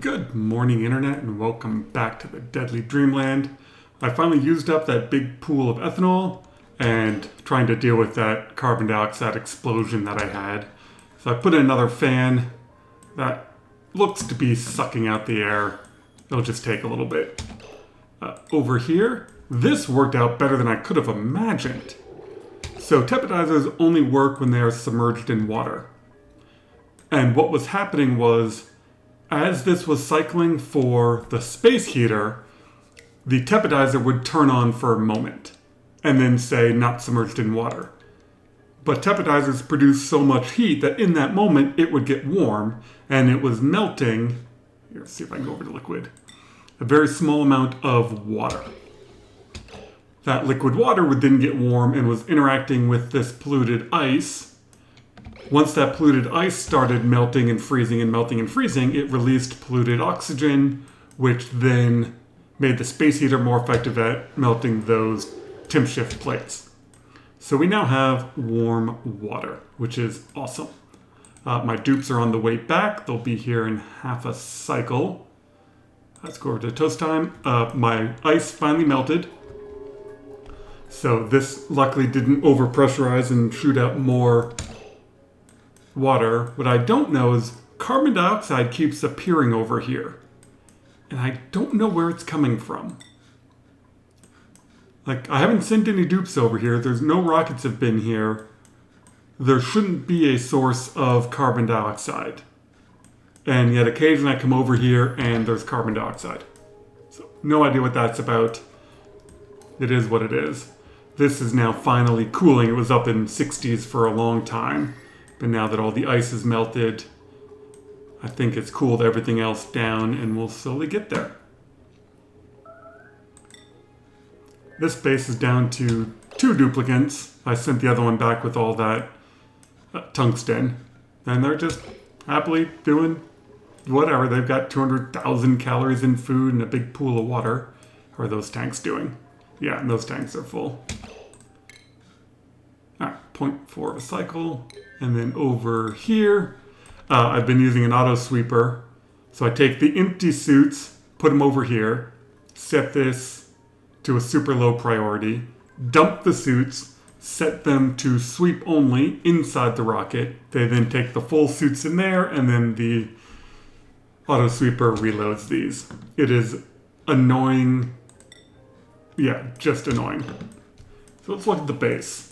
Good morning, Internet, and welcome back to the Deadly Dreamland. I finally used up that big pool of ethanol and trying to deal with that carbon dioxide explosion that I had. So I put in another fan that looks to be sucking out the air. It'll just take a little bit. Over here, this worked out better than I could have imagined. So tepidizers only work when they are submerged in water. And what was happening was, as this was cycling for the space heater, the tepidizer would turn on for a moment and then say not submerged in water. But tepidizers produce so much heat that in that moment it would get warm and it was melting. Here, let's see if I can go over to liquid. A very small amount of water. That liquid water would then get warm and was interacting with this polluted ice. Once that polluted ice started melting and freezing and melting and freezing, it released polluted oxygen, which then made the space heater more effective at melting those temp shift plates. So we now have warm water, which is awesome. My dupes are on the way back. They'll be here in half a cycle. Let's go over to toast time. My ice finally melted. So this luckily didn't overpressurize and shoot out more water. What I don't know is carbon dioxide keeps appearing over here. And I don't know where it's coming from. I haven't sent any dupes over here. There's no rockets have been here. There shouldn't be a source of carbon dioxide. And yet occasionally I come over here and there's carbon dioxide. So no idea what that's about. It is what it is. This is now finally cooling. It was up in 60s for a long time. But now that all the ice is melted, I think it's cooled everything else down and we'll slowly get there. This base is down to 2 duplicates. I sent the other one back with all that tungsten. And they're just happily doing whatever. They've got 200,000 calories in food and a big pool of water. How are those tanks doing? Yeah, and those tanks are full. Alright, 0.4 of a cycle. And then over here, I've been using an auto sweeper. So I take the empty suits, put them over here, set this to a super low priority, dump the suits, set them to sweep only inside the rocket. They then take the full suits in there, and then the auto sweeper reloads these. It is annoying. Yeah, just annoying. So let's look at the base.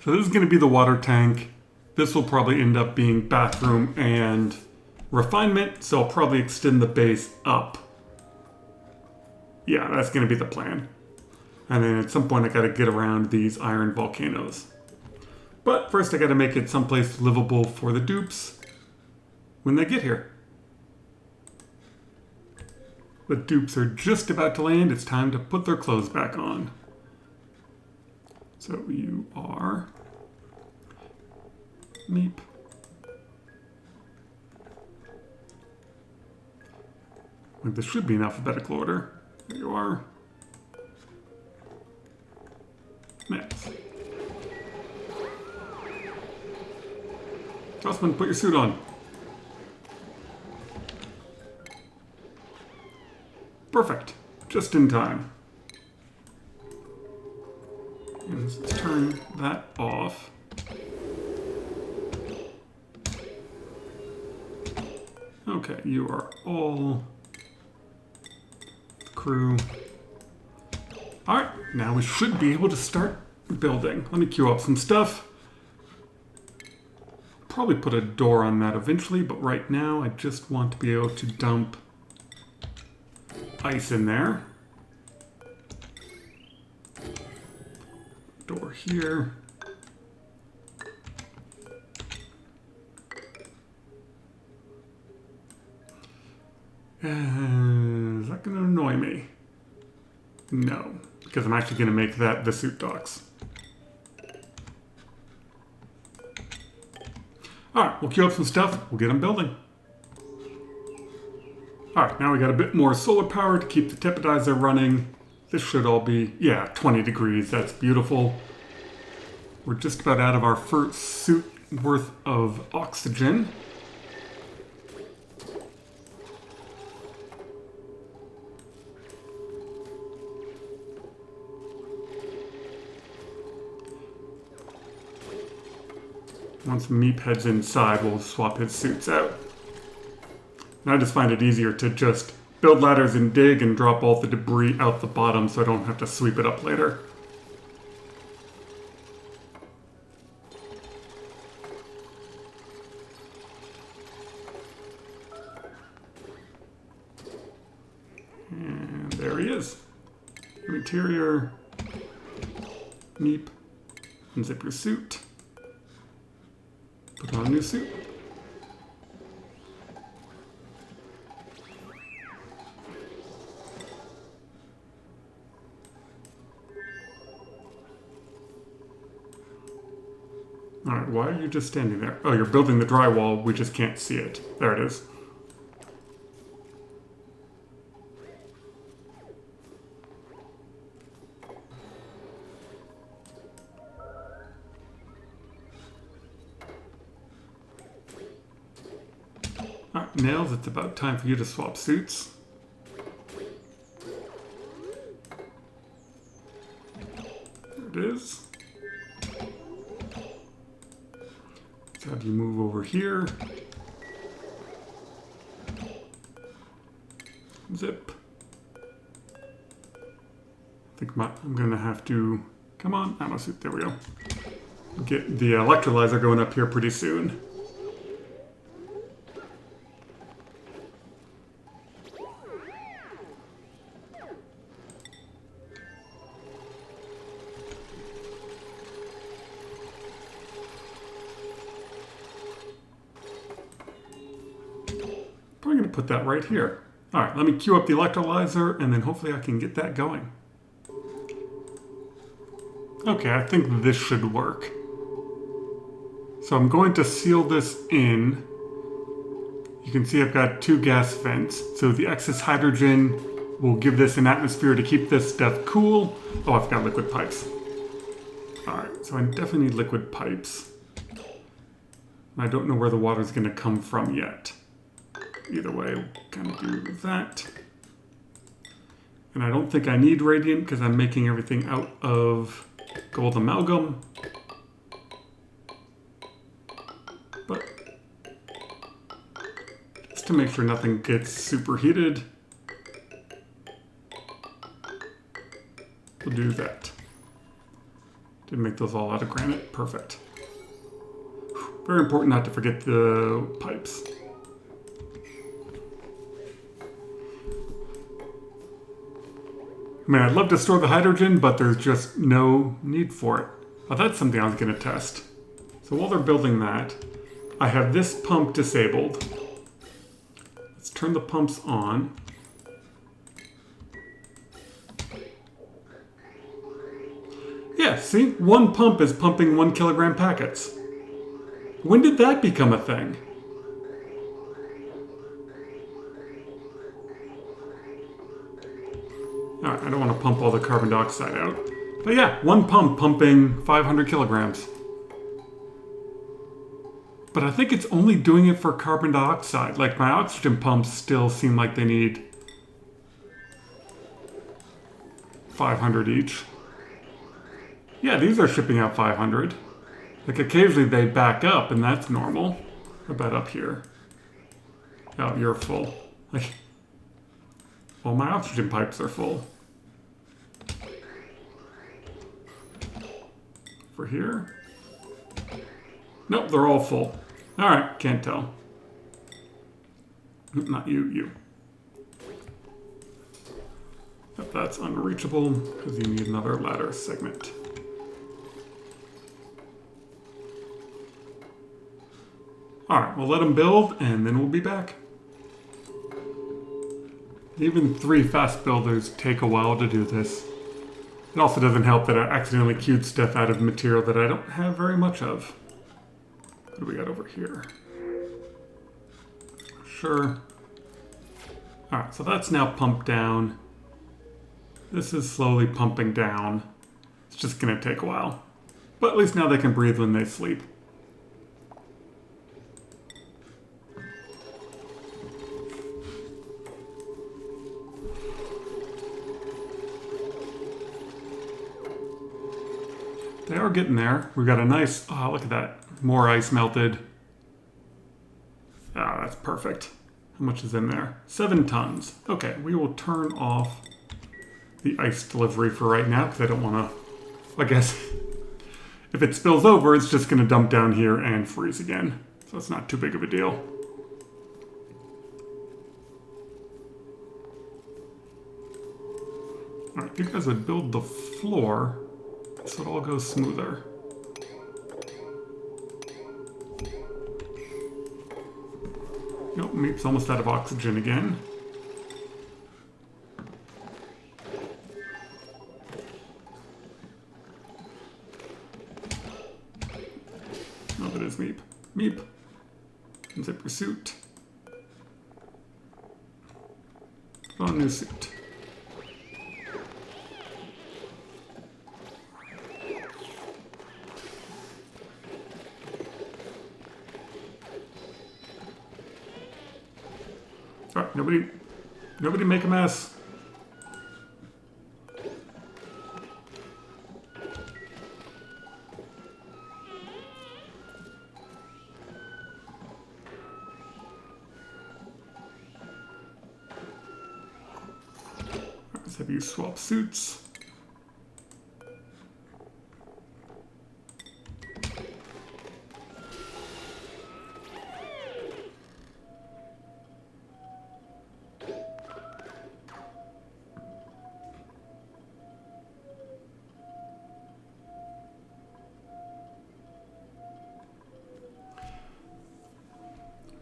So this is going to be the water tank. This will probably end up being bathroom and refinement, so I'll probably extend the base up. Yeah, that's going to be the plan. And then at some point I got to get around these iron volcanoes. But first I got to make it someplace livable for the dupes when they get here. The dupes are just about to land. It's time to put their clothes back on. So you are Meep. This should be in alphabetical order. There you are. Max. Crossman, put your suit on. Perfect. Just in time. And let's turn that off. Okay, you are all crew. Alright, now we should be able to start building. Let me queue up some stuff. Probably put a door on that eventually, but right now I just want to be able to dump ice in there. Door here. Is that going to annoy me? No, because I'm actually going to make that the suit docks. Alright, we'll queue up some stuff. We'll get them building. Alright, now we got a bit more solar power to keep the tepidizer running. This should all be, yeah, 20 degrees. That's beautiful. We're just about out of our first suit worth of oxygen. once Meep heads inside, we'll swap his suits out. And I just find it easier to just build ladders and dig and drop all the debris out the bottom so I don't have to sweep it up later. And there he is. Interior, Meep, unzip your suit, put on a new suit. Alright, why are you just standing there? Oh, you're building the drywall, we just can't see it. There it is. Alright, Nails, it's about time for you to swap suits. There it is. So how do you move over here? Zip. I think I'm gonna have to, come on, ammo suit, there we go. Get the electrolyzer going up here pretty soon. I'm going to put that right here. All right, let me queue up the electrolyzer and then hopefully I can get that going. Okay, I think this should work. So I'm going to seal this in. You can see I've got 2 gas vents. So the excess hydrogen will give this an atmosphere to keep this stuff cool. Oh, I've got liquid pipes. All right, so I definitely need liquid pipes. I don't know where the water's going to come from yet. Either way, we'll kind of do that. And I don't think I need radiant because I'm making everything out of gold amalgam. But just to make sure nothing gets superheated, we'll do that. Didn't make those all out of granite. Perfect. Very important not to forget the pipes. I mean, I'd love to store the hydrogen, but there's just no need for it. Oh, that's something I was going to test. So while they're building that, I have this pump disabled. Let's turn the pumps on. Yeah, see? One pump is pumping 1 kilogram packets. When did that become a thing? Alright, I don't want to pump all the carbon dioxide out. But yeah, one pump pumping 500 kilograms. But I think it's only doing it for carbon dioxide. Like, my oxygen pumps still seem like they need 500 each. Yeah, these are shipping out 500. Like, occasionally they back up, and that's normal. How about up here? Oh, you're full. Like, all my oxygen pipes are full. For here? Nope, they're all full. Alright, can't tell. Not you, you. But that's unreachable because you need another ladder segment. Alright, we'll let them build and then we'll be back. Even 3 fast builders take a while to do this. It also doesn't help that I accidentally queued stuff out of material that I don't have very much of. What do we got over here? Sure. Alright, so that's now pumped down. This is slowly pumping down. It's just going to take a while. But at least now they can breathe when they sleep. They are getting there. We've got a nice, oh, look at that. More ice melted. Ah, that's perfect. How much is in there? 7 tons. Okay, we will turn off the ice delivery for right now because I don't want to, I guess, if it spills over, it's just going to dump down here and freeze again. So it's not too big of a deal. Alright, if you guys would build the floor so it all goes smoother. Nope, Meep's almost out of oxygen again. Oh, that is Meep. Meep! Unzip your suit. Put on a new suit. Alright, nobody make a mess. Let's have you swap suits.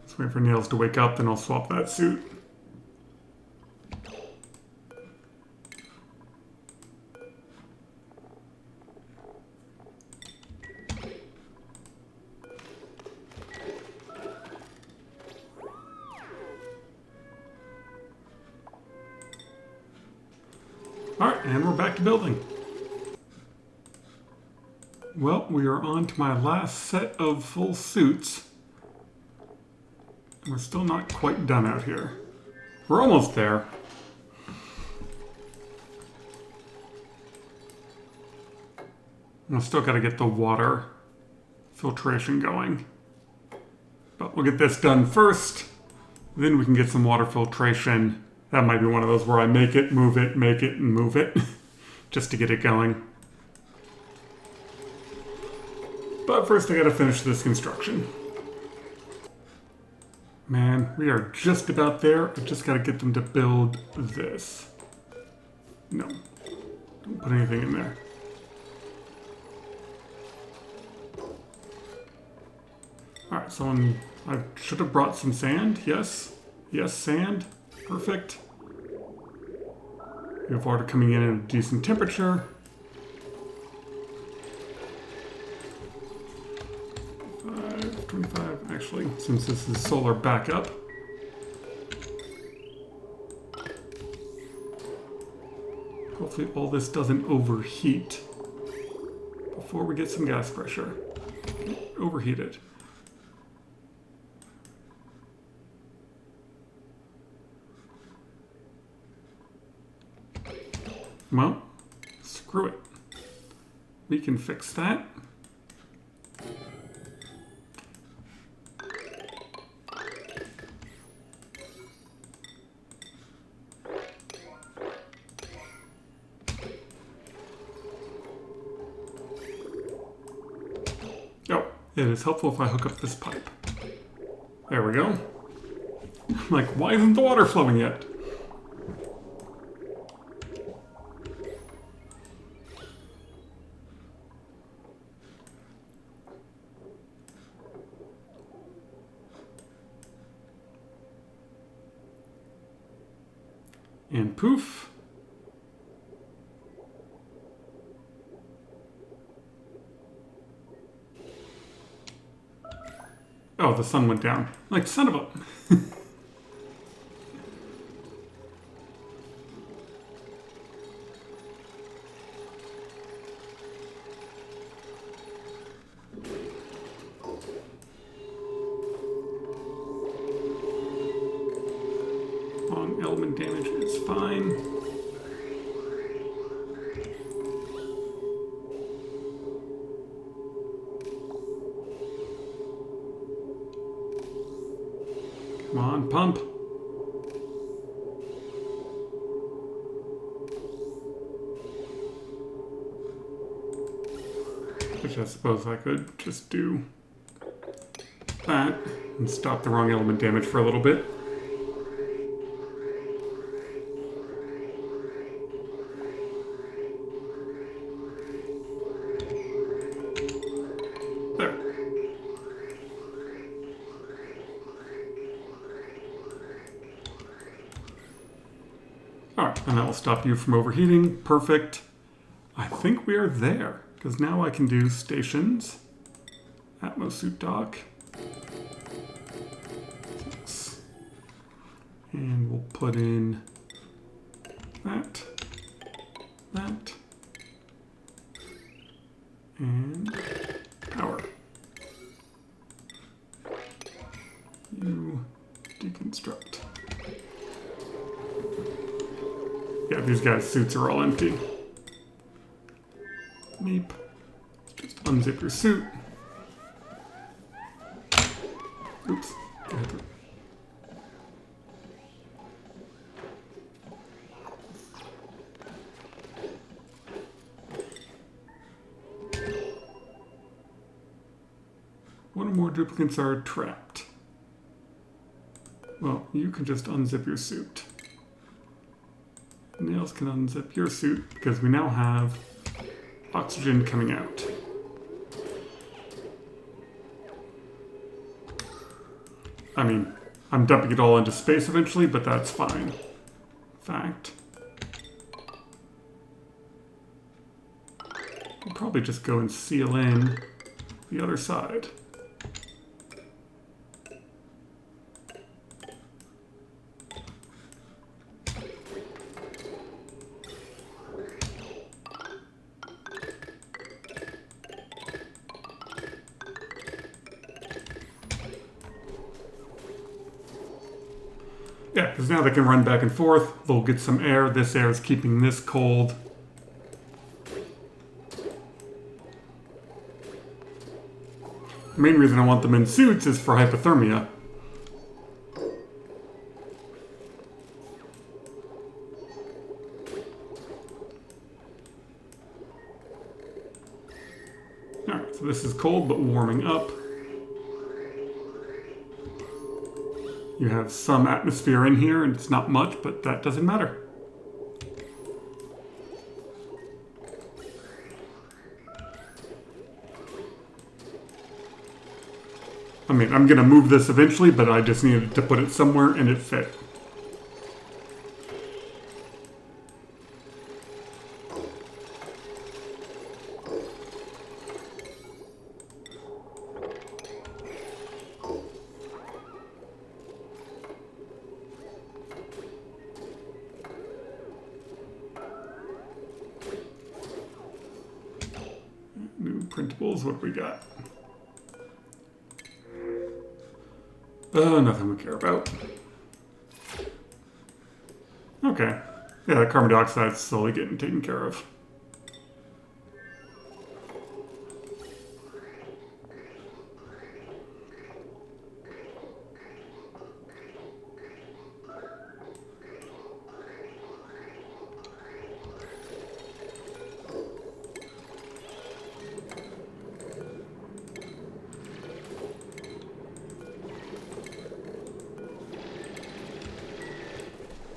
Let's wait for Nails to wake up, then I'll swap that suit. Alright, and we're back to building. Well, we are on to my last set of full suits. We're still not quite done out here. We're almost there. I've still got to get the water filtration going. But we'll get this done first. Then we can get some water filtration. That might be one of those where I make it, make it, and move it. Just to get it going. But first I gotta finish this construction. Man, we are just about there. I've just gotta get them to build this. No. Don't put anything in there. Alright, I should have brought some sand. Yes. Yes, sand. Perfect. We have water coming in at a decent temperature. 25, actually, since this is solar backup. Hopefully all this doesn't overheat before we get some gas pressure. Overheat it. Well, screw it. We can fix that. Oh, it is helpful if I hook up this pipe. There we go. I'm like, why isn't the water flowing yet? And poof. Oh, the sun went down. Like, son of a... Element damage is fine. Come on, pump. Which I suppose I could just do that and stop the wrong element damage for a little bit. There. Alright, and that will stop you from overheating. Perfect. I think we are there, because now I can do stations. Atmosuit dock. 6. And we'll put in that, and power. You deconstruct. Yeah, these guys' suits are all empty. Meep. Just unzip your suit. Oops. One or more duplicates are trapped. Well, you can just unzip your suit. Nails can unzip your suit because we now have oxygen coming out. I mean, I'm dumping it all into space eventually, but that's fine. In fact, I'll probably just go and seal in the other side. Yeah, because now they can run back and forth. They'll get some air. This air is keeping this cold. The main reason I want them in suits is for hypothermia. Alright, so this is cold but warming up. You have some atmosphere in here, and it's not much, but that doesn't matter. I mean, I'm gonna move this eventually, but I just needed to put it somewhere, and it fit. New printables, what do we got? Nothing we care about. Okay. Yeah, the carbon dioxide's slowly getting taken care of.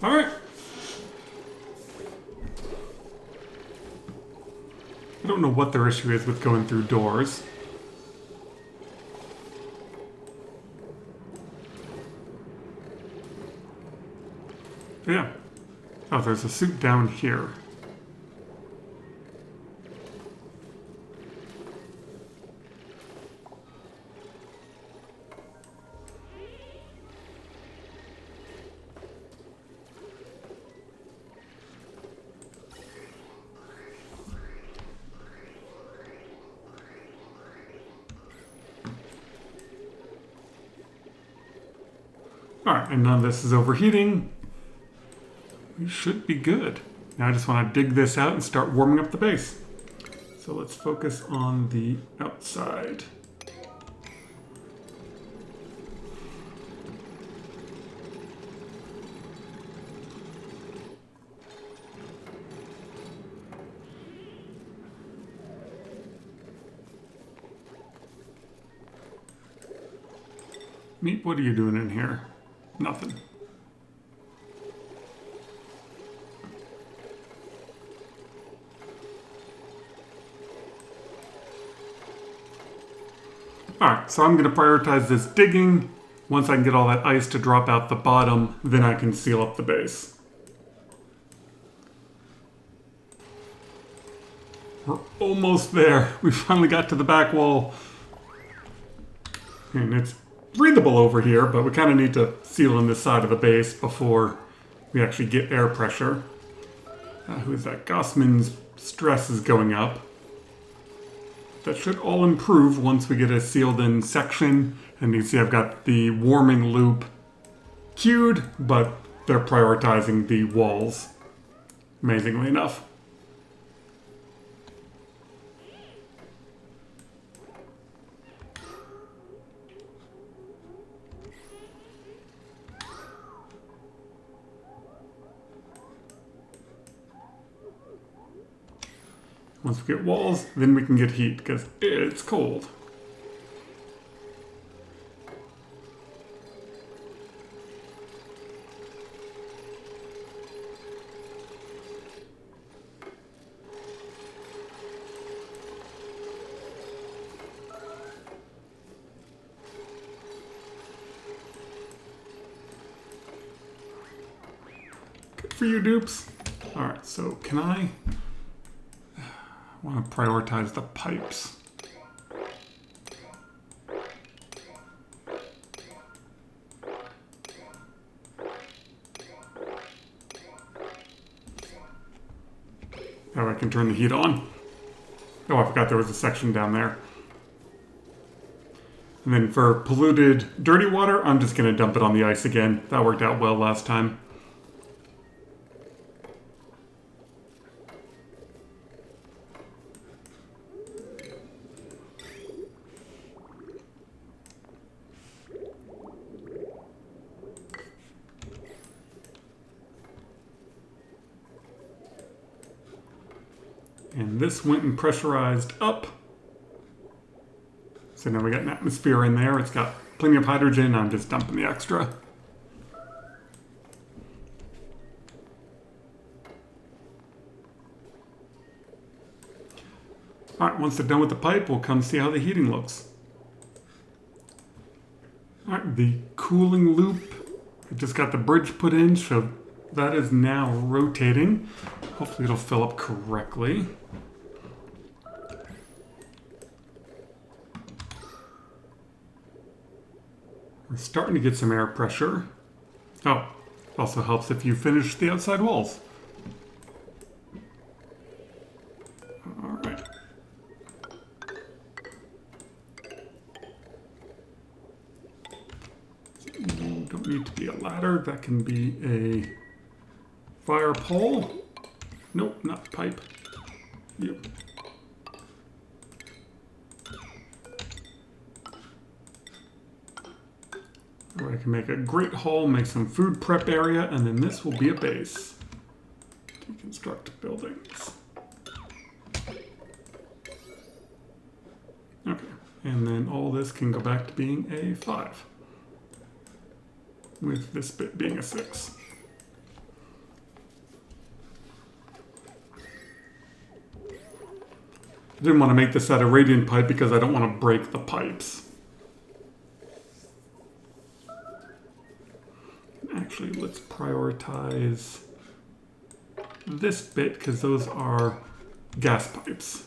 All right. I don't know what their issue is with going through doors. But yeah. Oh, there's a suit down here. Alright, and none of this is overheating. We should be good. Now I just want to dig this out and start warming up the base. So let's focus on the outside. Meep, what are you doing in here? Nothing. Alright, so I'm going to prioritize this digging. Once I can get all that ice to drop out the bottom, then I can seal up the base. We're almost there. We finally got to the back wall. And it's breathable over here, but we kind of need to seal in this side of the base before we actually get air pressure. Who is that? Gossman's stress is going up. That should all improve once we get a sealed in section. And you see I've got the warming loop queued, but they're prioritizing the walls, amazingly enough. Once we get walls, then we can get heat, because it's cold. Good for you, dupes. Alright, so can I want to prioritize the pipes. Oh, I can turn the heat on. Oh, I forgot there was a section down there. And then for polluted, dirty water, I'm just going to dump it on the ice again. That worked out well last time. And this went and pressurized up. So now we got an atmosphere in there. It's got plenty of hydrogen. I'm just dumping the extra. All right, once they're done with the pipe, we'll come see how the heating looks. All right, the cooling loop. I just got the bridge put in, so that is now rotating. Hopefully it'll fill up correctly. We're starting to get some air pressure. Oh, also helps if you finish the outside walls. All right. You don't need to be a ladder. That can be a fire pole. Nope, not pipe. You. Or I can make a grate hall, make some food prep area, and then this will be a base. Deconstruct buildings. Okay, and then all this can go back to being a 5. With this bit being a 6. I didn't want to make this out of radiant pipe because I don't want to break the pipes. Actually, let's prioritize this bit because those are gas pipes.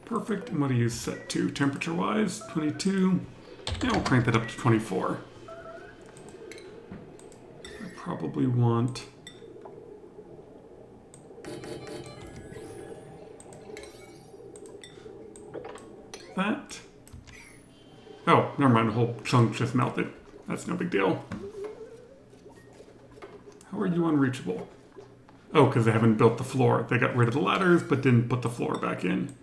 Perfect. And what do you set to temperature-wise? 22. Yeah, we'll crank that up to 24. I probably want that. Oh, never mind, the whole chunk just melted. That's no big deal. How are you unreachable? Oh, because they haven't built the floor. They got rid of the ladders, but didn't put the floor back in.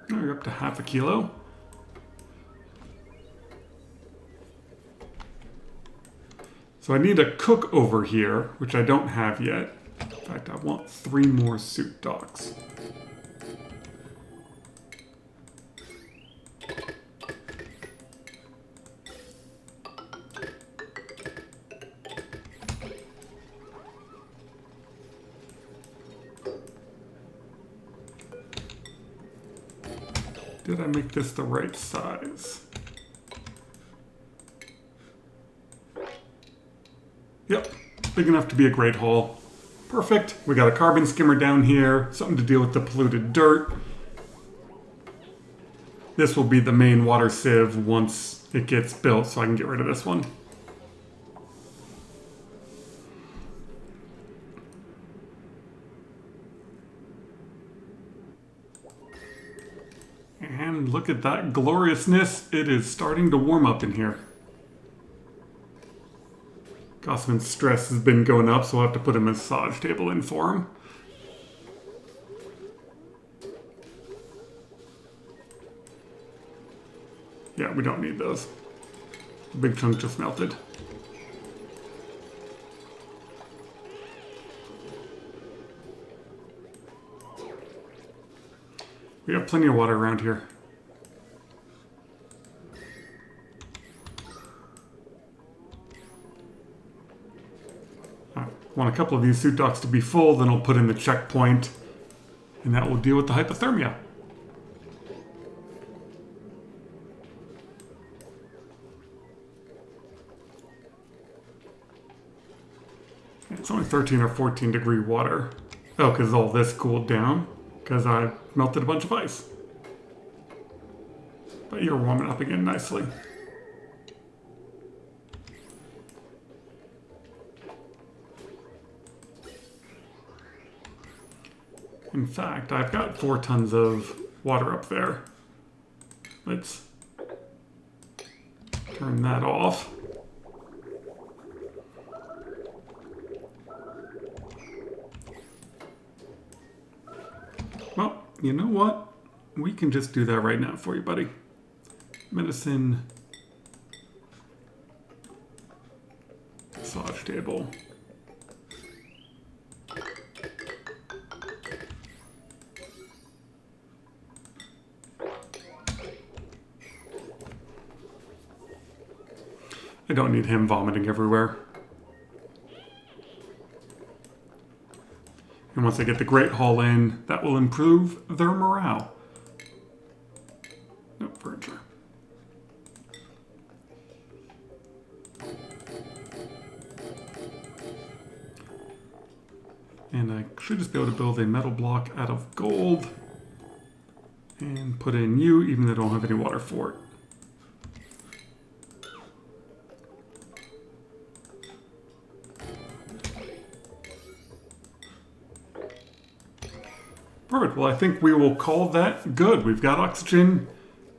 Now you're up to half a kilo. So I need a cook over here, which I don't have yet. In fact, I want 3 more suit docks. Did I make this the right size? Yep, big enough to be a great haul. Perfect. We got a carbon skimmer down here, something to deal with the polluted dirt. This will be the main water sieve once it gets built, so I can get rid of this one. And look at that gloriousness. It is starting to warm up in here. Gossman's stress has been going up, so I'll have to put a massage table in for him. Yeah, we don't need those. The big chunk just melted. We have plenty of water around here. I want a couple of these suit docks to be full, then I'll put in the checkpoint, and that will deal with the hypothermia. It's only 13 or 14 degree water. Oh, because all this cooled down, because I melted a bunch of ice. But you're warming up again nicely. In fact, I've got 4 tons of water up there. Let's turn that off. Well, you know what? We can just do that right now for you, buddy. Medicine. Massage table. I don't need him vomiting everywhere. And once I get the Great Hall in, that will improve their morale. No furniture. And I should just be able to build a metal block out of gold and put in you, even though I don't have any water for it. Perfect. Well, I think we will call that good. We've got oxygen,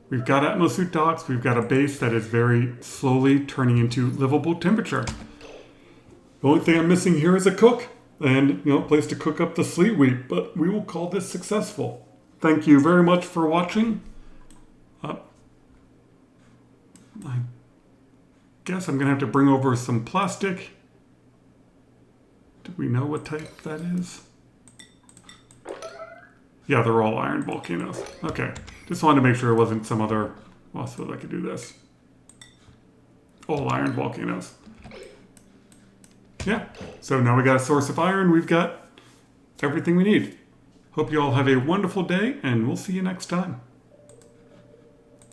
we've got atmosuit docks, we've got a base that is very slowly turning into livable temperature. The only thing I'm missing here is a cook and, a place to cook up the sleet wheat, but we will call this successful. Thank you very much for watching. I guess I'm going to have to bring over some plastic. Do we know what type that is? Yeah, they're all iron volcanoes. Okay, just wanted to make sure it wasn't some other... Well, I suppose I could do this. All iron volcanoes. Yeah, so now we got a source of iron. We've got everything we need. Hope you all have a wonderful day, and we'll see you next time.